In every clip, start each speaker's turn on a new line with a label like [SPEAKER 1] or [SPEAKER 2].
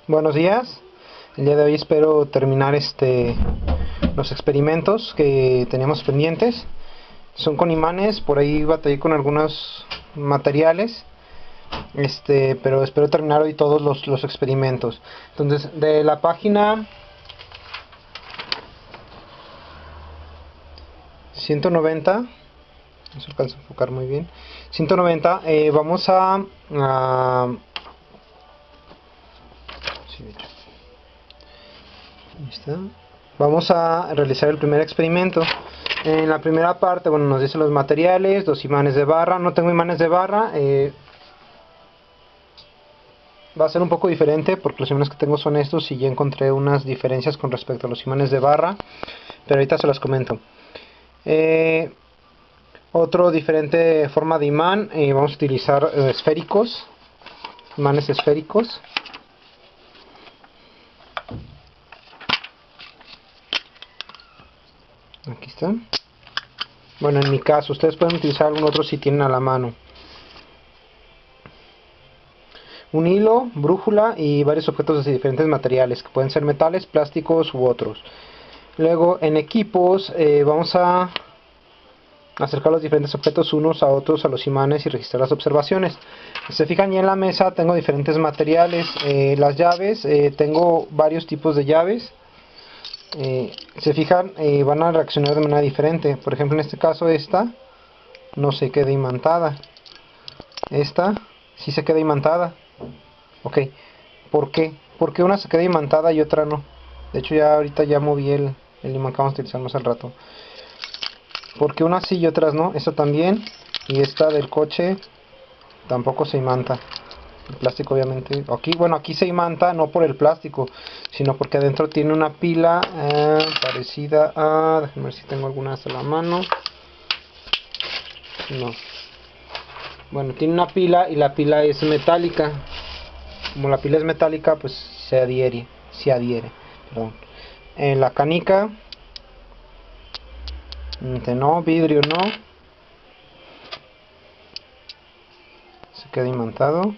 [SPEAKER 1] Buenos días. El día de hoy espero terminar los experimentos que teníamos pendientes. Son con imanes, por ahí batallé con algunos materiales, pero espero terminar hoy todos los experimentos. Entonces, de la página 190, no se alcanza a enfocar muy bien, 190, vamos sí, de hecho. Ahí está. Vamos a realizar el primer experimento. En la primera parte, bueno, nos dice los materiales, dos imanes de barra. No tengo imanes de barra. Va a ser un poco diferente porque los imanes que tengo son estos y ya encontré unas diferencias con respecto a los imanes de barra. Pero ahorita se las comento. Otro diferente forma de imán. Vamos a utilizar esféricos. Imanes esféricos. Aquí están. Bueno, en mi caso, ustedes pueden utilizar algún otro si tienen a la mano. Un hilo, brújula y varios objetos de diferentes materiales, que pueden ser metales, plásticos u otros. Luego, en equipos, vamos a acercar los diferentes objetos unos a otros a los imanes y registrar las observaciones. Si se fijan, ya en la mesa tengo diferentes materiales. Las llaves, tengo varios tipos de llaves. Se fijan, van a reaccionar de manera diferente. Por ejemplo, en este caso esta no se queda imantada, esta sí se queda imantada. Ok, ¿por qué? ¿Por qué una se queda imantada y otra no? De hecho ya ahorita ya moví el imán que vamos a utilizar más al rato. ¿Por qué unas sí y otras no? Esta también, y esta del coche tampoco se imanta. El plástico obviamente, aquí, bueno, aquí se imanta no por el plástico, sino porque adentro tiene una pila parecida a, déjenme ver si tengo alguna hasta la mano. No. Bueno, tiene una pila y la pila es metálica. Como la pila es metálica, pues se adhiere, perdón. La canica, no, vidrio no, se queda imantado.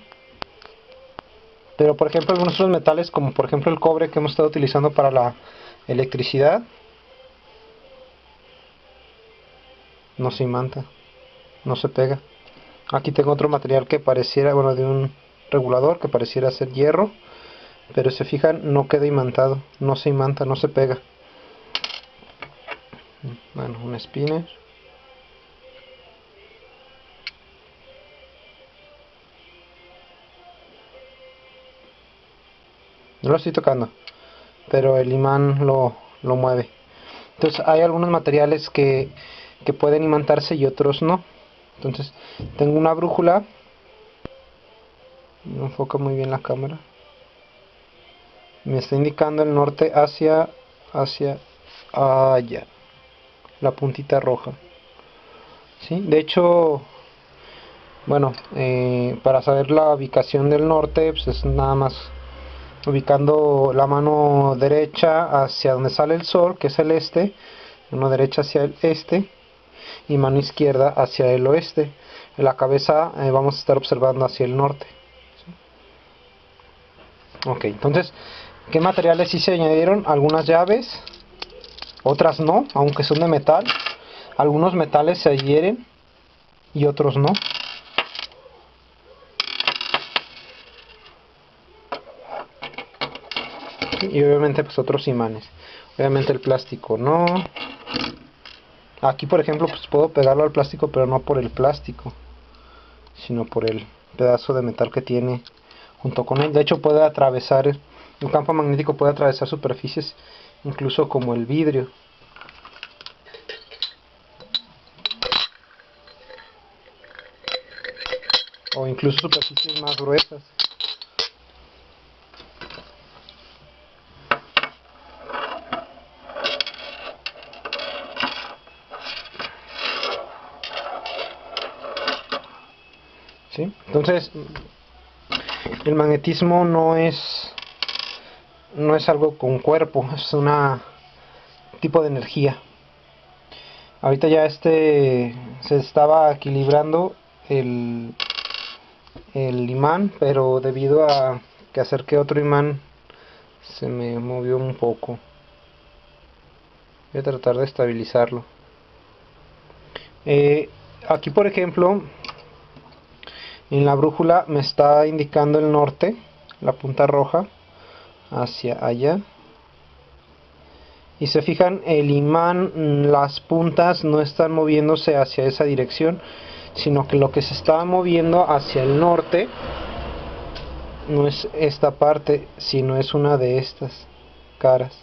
[SPEAKER 1] Pero por ejemplo algunos otros metales, como por ejemplo el cobre que hemos estado utilizando para la electricidad, no se imanta, no se pega. Aquí tengo otro material que pareciera, bueno, de un regulador que pareciera ser hierro, pero se fijan, no queda imantado, no se imanta, no se pega. Bueno, un spinner. No lo estoy tocando, pero el imán lo mueve. Entonces hay algunos materiales que pueden imantarse y otros no. Entonces tengo una brújula, no enfoca muy bien la cámara, me está indicando el norte hacia allá, la puntita roja. ¿Sí? De hecho, bueno, para saber la ubicación del norte, pues es nada más ubicando la mano derecha hacia donde sale el sol, que es el este, mano derecha hacia el este y mano izquierda hacia el oeste. En la cabeza vamos a estar observando hacia el norte. Ok, entonces, ¿qué materiales sí se añadieron? Algunas llaves, otras no, aunque son de metal. Algunos metales se adhieren y otros no. Y obviamente pues otros imanes. Obviamente el plástico no. Aquí por ejemplo pues puedo pegarlo al plástico, pero no por el plástico, sino por el pedazo de metal que tiene junto con él. De hecho puede atravesar, el campo magnético puede atravesar superficies, incluso como el vidrio. O incluso superficies más gruesas. ¿Sí? Entonces, el magnetismo no es algo con cuerpo, es un tipo de energía. Ahorita ya se estaba equilibrando el imán, pero debido a que acerqué otro imán Se me movió un poco. Voy a tratar de estabilizarlo. Aquí por ejemplo, en la brújula me está indicando el norte, la punta roja, hacia allá. Y se fijan, el imán, las puntas no están moviéndose hacia esa dirección, sino que lo que se está moviendo hacia el norte no es esta parte, sino es una de estas caras.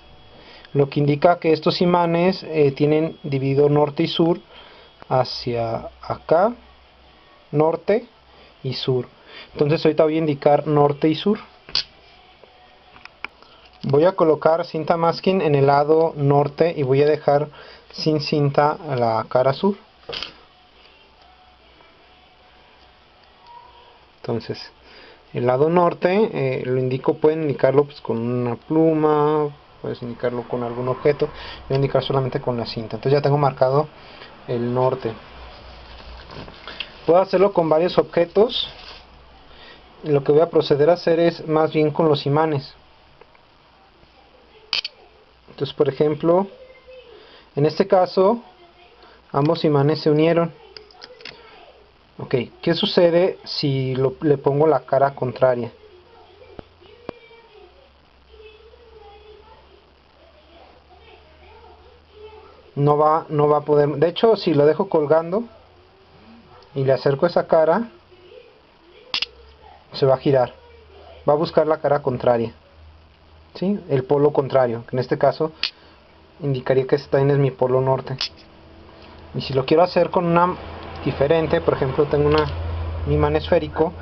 [SPEAKER 1] Lo que indica que estos imanes tienen dividido norte y sur hacia acá, norte y sur. Entonces ahorita voy a indicar norte y sur. Voy a colocar cinta masking en el lado norte y voy a dejar sin cinta la cara sur. Entonces el lado norte lo indico, pueden indicarlo pues con una pluma, puedes indicarlo con algún objeto. Voy a indicar solamente con la cinta. Entonces ya tengo marcado el norte. Puedo hacerlo con varios objetos. Lo que voy a proceder a hacer es más bien con los imanes. Entonces, por ejemplo, en este caso ambos imanes se unieron. Ok, ¿qué sucede si le pongo la cara contraria? No va a poder. De hecho, si lo dejo colgando y le acerco esa cara, se va a girar. Va a buscar la cara contraria, ¿sí? El polo contrario, que en este caso indicaría que este también es mi polo norte. Y si lo quiero hacer con una diferente, por ejemplo, tengo un imán esférico.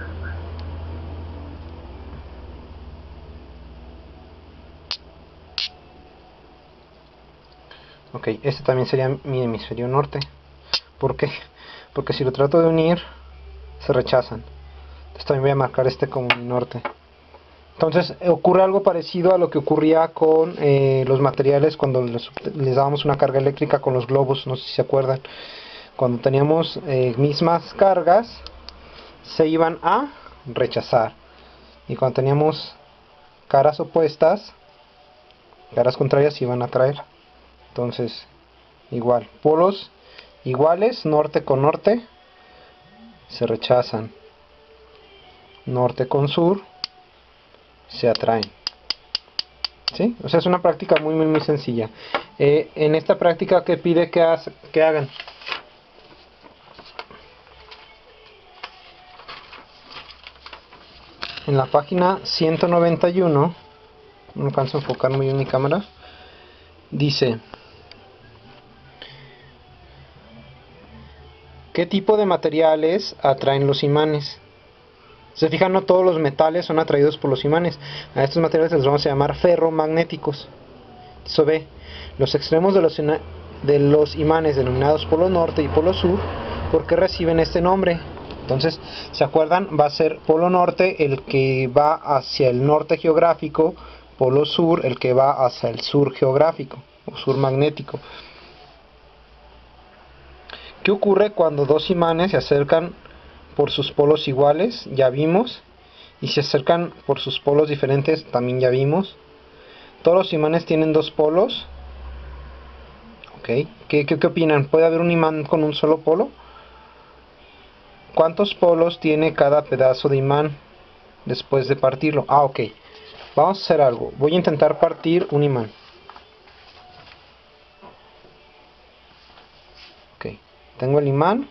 [SPEAKER 1] Ok, este también sería mi hemisferio norte. ¿Por qué? Porque si lo trato de unir, se rechazan. Entonces también voy a marcar este como mi norte. Entonces ocurre algo parecido a lo que ocurría con los materiales cuando les dábamos una carga eléctrica con los globos, no sé si se acuerdan. Cuando teníamos mismas cargas, se iban a rechazar. Y cuando teníamos caras opuestas, caras contrarias, se iban a atraer. Entonces, igual, polos iguales, norte con norte, se rechazan. Norte con sur, se atraen. ¿Sí? O sea, es una práctica muy sencilla. En esta práctica, ¿qué pide que hagan? En la página 191, no alcanzo a enfocar muy bien mi cámara, dice: ¿qué tipo de materiales atraen los imanes? Se fijan, no todos los metales son atraídos por los imanes. A estos materiales les vamos a llamar ferromagnéticos. Eso ve, los extremos de los imanes denominados polo norte y polo sur, ¿por qué reciben este nombre? Entonces, ¿se acuerdan? Va a ser polo norte el que va hacia el norte geográfico, polo sur el que va hacia el sur geográfico o sur magnético. ¿Qué ocurre cuando dos imanes se acercan por sus polos iguales? Ya vimos. Y se acercan por sus polos diferentes, también ya vimos. Todos los imanes tienen dos polos. Ok, ¿Qué opinan? ¿Puede haber un imán con un solo polo? ¿Cuántos polos tiene cada pedazo de imán después de partirlo? Ok. Vamos a hacer algo. Voy a intentar partir un imán. Ok. Tengo el imán.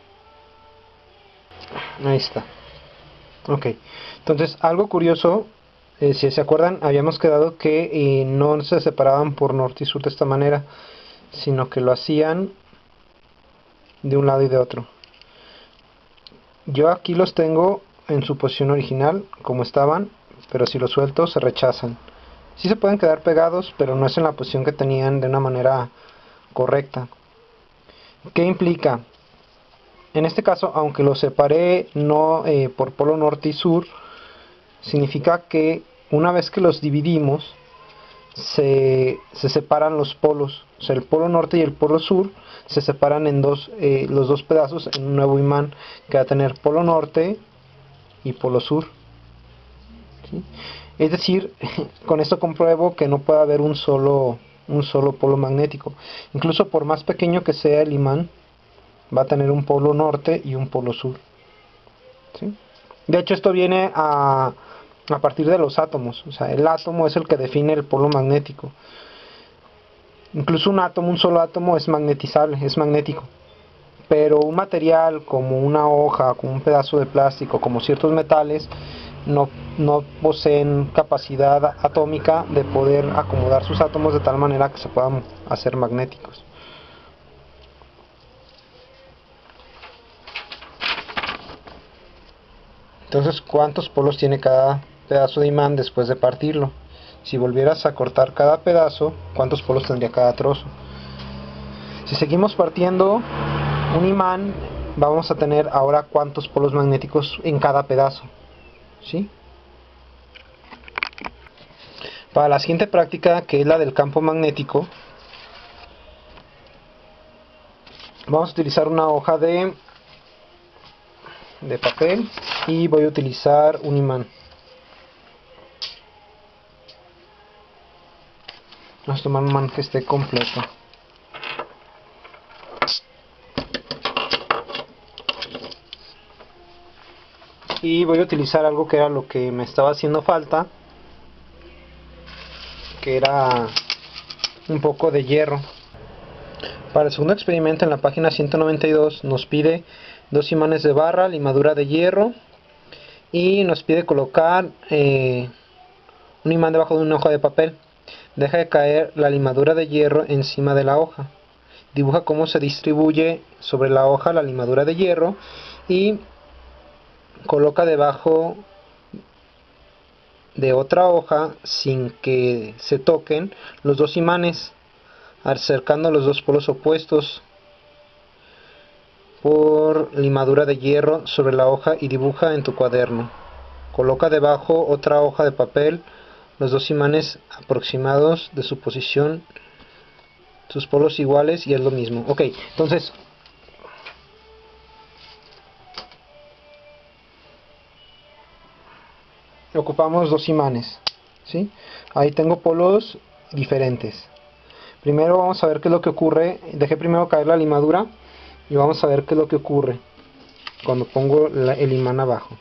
[SPEAKER 1] Ahí está. Ok. Entonces, algo curioso. Si se acuerdan, habíamos quedado que no se separaban por norte y sur de esta manera, sino que lo hacían de un lado y de otro. Yo aquí los tengo en su posición original, como estaban, pero si los suelto se rechazan. Sí se pueden quedar pegados, pero no es en la posición que tenían de una manera correcta. ¿Qué implica? En este caso, aunque los separé no por polo norte y sur, significa que una vez que los dividimos, se separan los polos. O sea, el polo norte y el polo sur se separan en los dos pedazos en un nuevo imán que va a tener polo norte y polo sur. ¿sí? Es decir, con esto compruebo que no puede haber un solo polo magnético. Incluso por más pequeño que sea el imán, va a tener un polo norte y un polo sur, ¿sí? De hecho, esto viene a partir de los átomos. O sea, el átomo es el que define el polo magnético. Incluso un átomo, un solo átomo es magnetizable, es magnético. Pero un material como una hoja, como un pedazo de plástico, como ciertos metales, no poseen capacidad atómica de poder acomodar sus átomos de tal manera que se puedan hacer magnéticos. Entonces, ¿cuántos polos tiene cada pedazo de imán después de partirlo? Si volvieras a cortar cada pedazo, ¿cuántos polos tendría cada trozo? Si seguimos partiendo un imán, vamos a tener ahora cuántos polos magnéticos en cada pedazo, ¿sí? Para la siguiente práctica, que es la del campo magnético, vamos a utilizar una hoja de papel y voy a utilizar un imán. Vamos a tomar un imán que esté completo. Y voy a utilizar algo que era lo que me estaba haciendo falta, que era un poco de hierro. Para el segundo experimento, en la página 192 nos pide 2 imanes de barra, limadura de hierro, y nos pide colocar un imán debajo de una hoja de papel. Deja de caer la limadura de hierro encima de la hoja. Dibuja cómo se distribuye sobre la hoja la limadura de hierro y coloca debajo de otra hoja, sin que se toquen, los 2 imanes, acercando los 2 polos opuestos por limadura de hierro sobre la hoja y dibuja en tu cuaderno. Coloca debajo otra hoja de papel, los 2 imanes aproximados de su posición, sus polos iguales, y es lo mismo. Ok, entonces ocupamos 2 imanes, ¿sí? Ahí tengo polos diferentes. Primero vamos a ver qué es lo que ocurre. Dejé primero caer la limadura y vamos a ver qué es lo que ocurre cuando pongo el imán abajo.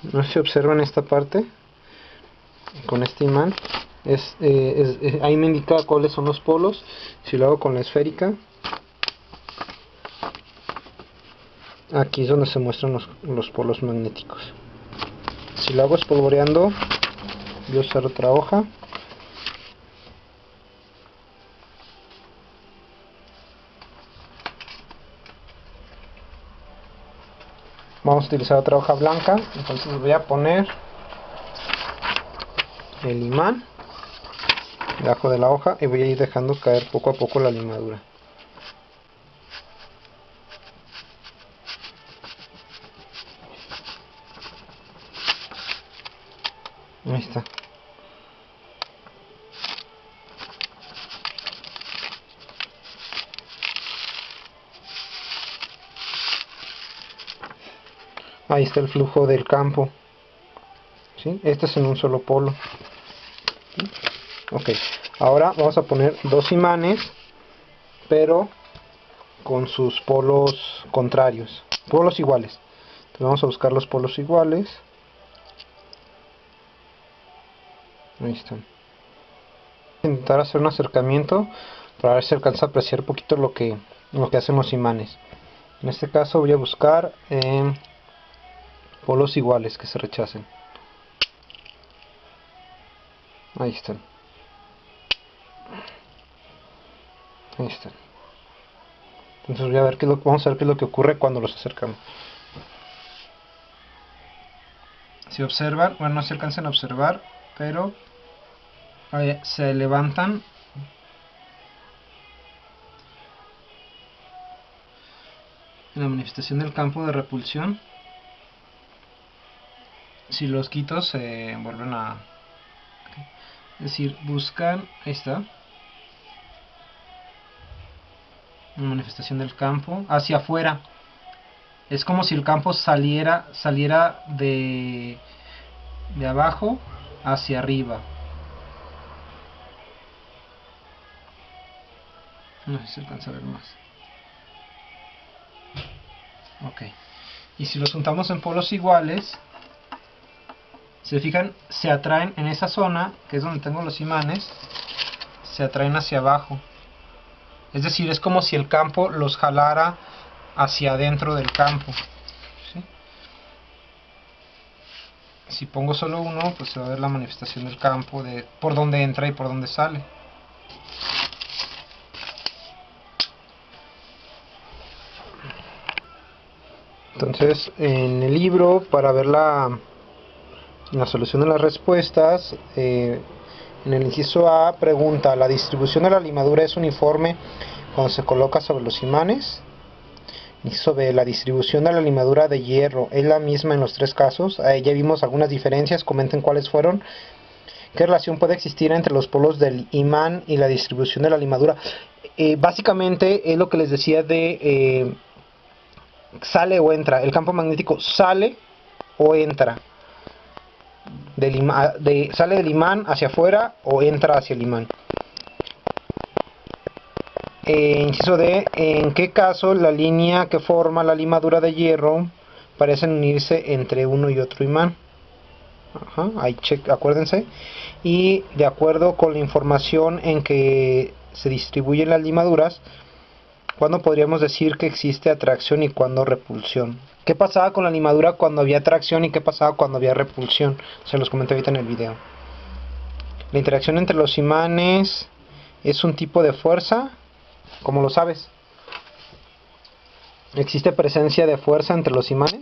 [SPEAKER 1] No sé si observan esta parte con este imán. Ahí me indica cuáles son los polos. Si lo hago con la esférica, aquí es donde se muestran los polos magnéticos. Si lo hago espolvoreando, voy a usar otra hoja. Vamos a utilizar otra hoja blanca. Entonces voy a poner el imán debajo de la hoja y voy a ir dejando caer poco a poco la limadura. Ahí está. Ahí está el flujo del campo, ¿sí? Este es en un solo polo, ¿sí? Ok, ahora vamos a poner 2 imanes, pero con sus polos contrarios, polos iguales. Entonces vamos a buscar los polos iguales. Ahí están. Intentar hacer un acercamiento para ver si alcanza a apreciar un poquito lo que hacen los imanes. En este caso voy a buscar polos iguales que se rechacen. Ahí están. Ahí están. Entonces voy a ver vamos a ver qué es lo que ocurre cuando los acercamos. Si observan, bueno, no se alcanzan a observar, pero se levantan en la manifestación del campo de repulsión. Si los quito, se vuelven a... Es decir, buscan... Ahí está. una manifestación del campo hacia afuera. Es como si el campo saliera de abajo hacia arriba. No sé si se alcanza a ver más. Ok. Y si los juntamos en polos iguales, se fijan, se atraen en esa zona, que es donde tengo los imanes, se atraen hacia abajo. Es decir, es como si el campo los jalara hacia adentro del campo. ¿Sí? Si pongo solo uno, pues se va a ver la manifestación del campo, de por dónde entra y por dónde sale. Entonces, en el libro, para ver la solución de las respuestas, en el inciso A pregunta: ¿la distribución de la limadura es uniforme cuando se coloca sobre los imanes? Inciso B: ¿la distribución de la limadura de hierro es la misma en los tres casos? Ahí ya vimos algunas diferencias, comenten cuáles fueron. ¿Qué relación puede existir entre los polos del imán y la distribución de la limadura? Básicamente es lo que les decía de sale o entra. El campo magnético sale o entra. Sale del imán hacia afuera o entra hacia el imán. Inciso D: ¿en qué caso la línea que forma la limadura de hierro parecen unirse entre uno y otro imán? Ahí acuérdense. Y de acuerdo con la información en que se distribuyen las limaduras, ¿cuándo podríamos decir que existe atracción y cuándo repulsión? ¿Qué pasaba con la limadura cuando había atracción y qué pasaba cuando había repulsión? Se los comenté ahorita en el video. La interacción entre los imanes es un tipo de fuerza. ¿Cómo lo sabes? ¿Existe presencia de fuerza entre los imanes?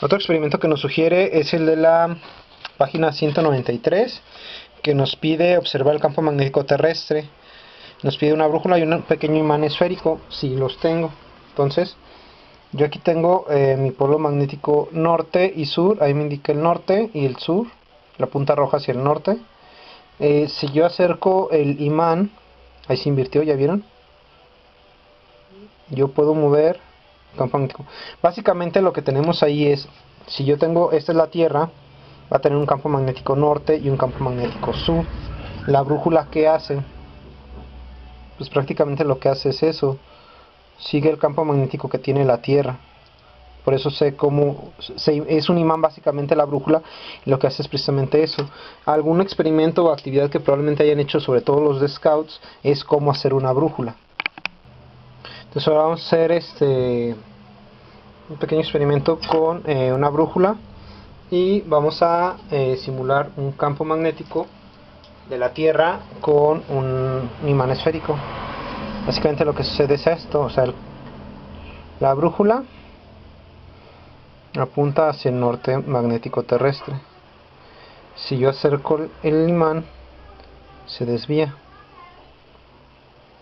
[SPEAKER 1] Otro experimento que nos sugiere es el de la página 193, que nos pide observar el campo magnético terrestre. Nos pide una brújula y un pequeño imán esférico, si los tengo. Entonces, yo aquí tengo mi polo magnético norte y sur. Ahí me indica el norte y el sur, la punta roja hacia el norte. Si yo acerco el imán, ahí se invirtió, ¿ya vieron? Yo puedo mover el campo magnético. Básicamente lo que tenemos ahí es, si yo tengo, esta es la Tierra, va a tener un campo magnético norte y un campo magnético sur. La brújula, ¿qué hace? Pues prácticamente lo que hace es eso, sigue el campo magnético que tiene la Tierra. Por eso sé cómo es un imán básicamente la brújula, y lo que hace es precisamente eso. Algún experimento o actividad que probablemente hayan hecho, sobre todo los de Scouts, es cómo hacer una brújula. Entonces ahora vamos a hacer un pequeño experimento con una brújula, y vamos a simular un campo magnético de la Tierra con un imán esférico. Básicamente lo que sucede es esto, o sea, la brújula apunta hacia el norte magnético terrestre. Si yo acerco el imán, se desvía.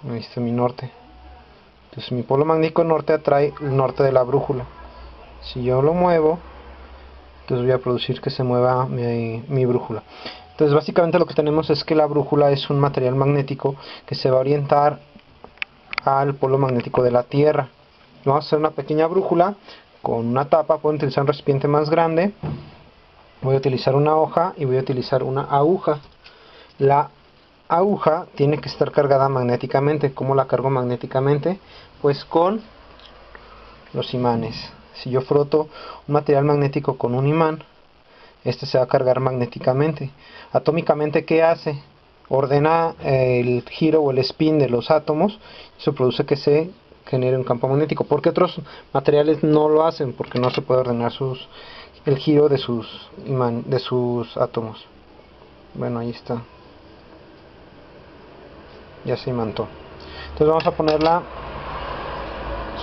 [SPEAKER 1] Ahí está mi norte. Entonces mi polo magnético norte atrae el norte de la brújula. Si yo lo muevo, entonces voy a producir que se mueva mi brújula. Entonces básicamente lo que tenemos es que la brújula es un material magnético que se va a orientar al polo magnético de la Tierra. Vamos a hacer una pequeña brújula con una tapa. Puedo utilizar un recipiente más grande. Voy a utilizar una hoja y voy a utilizar una aguja. La aguja tiene que estar cargada magnéticamente. ¿Cómo la cargo magnéticamente? Pues con los imanes. Si yo froto un material magnético con un imán, este se va a cargar magnéticamente. Atómicamente, ¿qué hace? Ordena el giro o el spin de los átomos. Eso produce que se genere un campo magnético. ¿Por qué otros materiales no lo hacen? Porque no se puede ordenar el giro de sus átomos. Bueno, ahí está. Ya se imantó. Entonces vamos a ponerla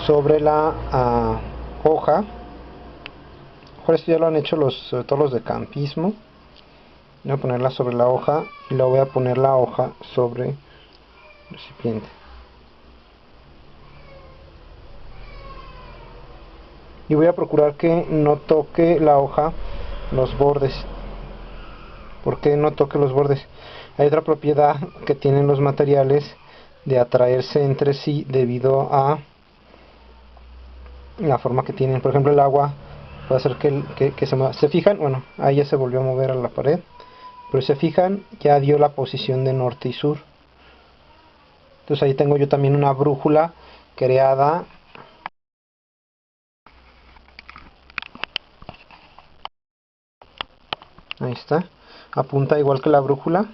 [SPEAKER 1] sobre la hoja. Por esto ya lo han hecho sobre todo los de campismo. Voy a ponerla sobre la hoja y luego voy a poner la hoja sobre el recipiente. Y voy a procurar que no toque la hoja los bordes. ¿Por qué no toque los bordes? Hay otra propiedad que tienen los materiales de atraerse entre sí debido a la forma que tienen. Por ejemplo, el agua puede hacer que se mueva. ¿Se fijan? Bueno, ahí ya se volvió a mover a la pared. Pero si se fijan, ya dio la posición de norte y sur. Entonces ahí tengo yo también una brújula creada. Ahí está. Apunta igual que la brújula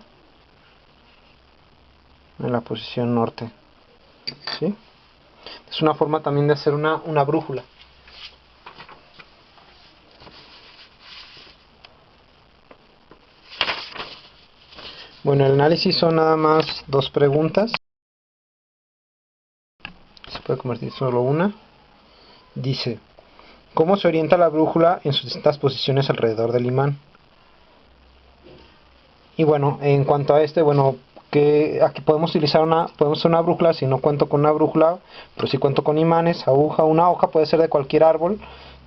[SPEAKER 1] en la posición norte. ¿Sí? Es una forma también de hacer una brújula. Bueno, el análisis son nada más dos preguntas. Se puede convertir solo una. Dice, ¿cómo se orienta la brújula en sus distintas posiciones alrededor del imán? Y bueno, en cuanto a bueno, que aquí podemos utilizar una brújula. Si no cuento con una brújula, pero si cuento con imanes, aguja, una hoja puede ser de cualquier árbol.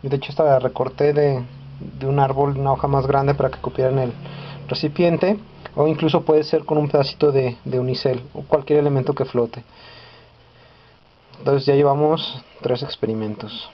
[SPEAKER 1] Yo de hecho esta la recorté de un árbol, una hoja más grande para que cupiera en el recipiente, o incluso puede ser con un pedacito de unicel o cualquier elemento que flote. Entonces ya llevamos 3 experimentos.